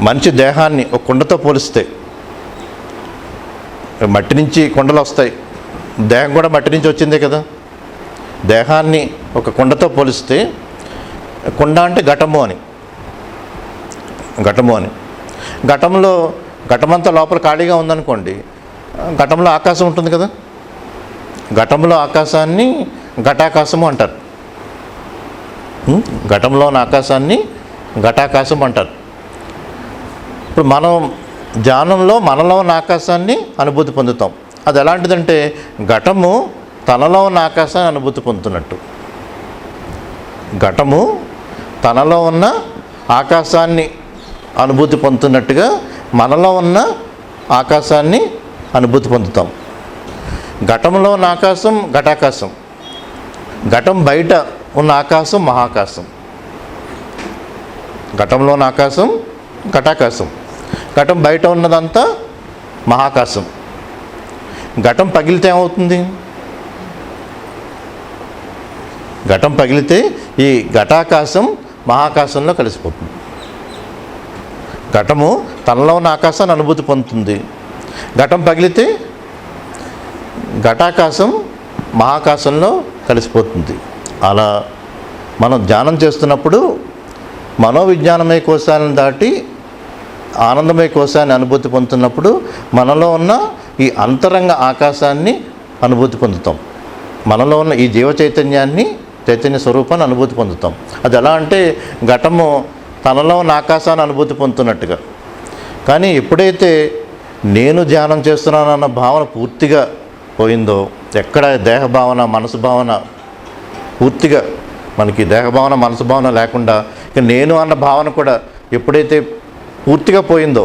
మనిషి దేహాన్ని ఒక కుండతో పోలిస్తే, మట్టి నుంచి కుండలు వస్తాయి, దేహం కూడా మట్టి నుంచి వచ్చిందే కదా. దేహాన్ని ఒక కుండతో పోలిస్తే, కుండ అంటే ఘటము అని, ఘటంలో ఘటమంతా లోపల ఖాళీగా ఉందనుకోండి, ఘటంలో ఆకాశం ఉంటుంది కదా. ఘటంలో ఆకాశాన్ని ఘటాకాశము అంటారు. ఘటంలో ఉన్న ఆకాశాన్ని ఘటాకాశం అంటారు. ఇప్పుడు మనం ధ్యానంలో మనలో ఉన్న ఆకాశాన్ని అనుభూతి పొందుతాం. అది ఎలాంటిదంటే, ఘటము తనలో ఉన్న ఆకాశాన్ని అనుభూతి పొందుతున్నట్టు. ఘటము తనలో ఉన్న ఆకాశాన్ని అనుభూతి పొందుతున్నట్టుగా మనలో ఉన్న ఆకాశాన్ని అనుభూతి పొందుతాం. ఘటంలో ఉన్న ఆకాశం ఘటాకాశం, ఘటం బయట ఉన్న ఆకాశం మహాకాశం. ఘటంలో ఉన్న ఆకాశం ఘటాకాశం, ఘటం బయట ఉన్నదంతా మహాకాశం. ఘటం పగిలితే ఏమవుతుంది? ఘటం పగిలితే ఈ ఘటాకాశం మహాకాశంలో కలిసిపోతుంది. ఘటము తనలో ఉన్న ఆకాశాన్ని అనుభూతి పొందుతుంది. ఘటం పగిలితే ఘటాకాశం మహాకాశంలో కలిసిపోతుంది. అలా మనం ధ్యానం చేస్తున్నప్పుడు మనోవిజ్ఞానమయ కోశాలను దాటి ఆనందమయ కోశాన్ని అనుభూతి పొందుతున్నప్పుడు మనలో ఉన్న ఈ అంతరంగ ఆకాశాన్ని అనుభూతి పొందుతాం. మనలో ఉన్న ఈ జీవ చైతన్యాన్ని, చైతన్య స్వరూపాన్ని అనుభూతి పొందుతాం. అది ఎలా అంటే, ఘటము తనలో ఉన్న ఆకాశాన్ని అనుభూతి పొందుతున్నట్టుగా. కానీ ఎప్పుడైతే నేను ధ్యానం చేస్తున్నానన్న భావన పూర్తిగా పోయిందో, ఎక్కడ దేహ భావన మనసు భావన పూర్తిగా, మనకి దేహ భావన మనసు భావన లేకుండా ఇక నేను అన్న భావన కూడా ఎప్పుడైతే పూర్తిగా పోయిందో,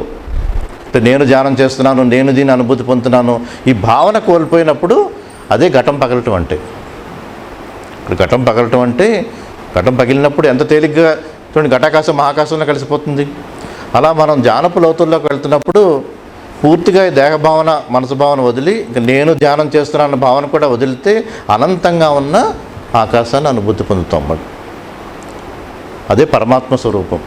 నేను ధ్యానం చేస్తున్నాను, నేను దీన్ని అనుభూతి పొందుతున్నాను, ఈ భావన కోల్పోయినప్పుడు అదే ఘటం పగలటం అంటే. ఇప్పుడు ఘటం పగలటం అంటే, ఘటం పగిలినప్పుడు ఎంత తేలిగ్గా చూడండి ఘటాకాశం మహాకాశంలో కలిసిపోతుంది. అలా మనం ధ్యానపు లోతుల్లోకి వెళ్తున్నప్పుడు పూర్తిగా దేహ భావన మనసు భావన వదిలి ఇక నేను ధ్యానం చేస్తున్నాన్న భావన కూడా వదిలితే అనంతంగా ఉన్న ఆకాశాన్ని అనుభూతి పొందుతాం. అదే పరమాత్మ స్వరూపం.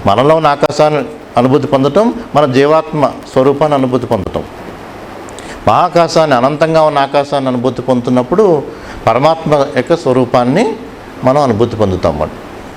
మనలో ఉన్న ఆకాశాన్ని అనుభూతి పొందటం, మన జీవాత్మ స్వరూపాన్ని అనుభూతి పొందటం. మహాకాశాన్ని, అనంతంగా ఉన్న ఆకాశాన్ని అనుభూతి పొందుతున్నప్పుడు పరమాత్మ యొక్క స్వరూపాన్ని మనం అనుభూతి పొందుతాం.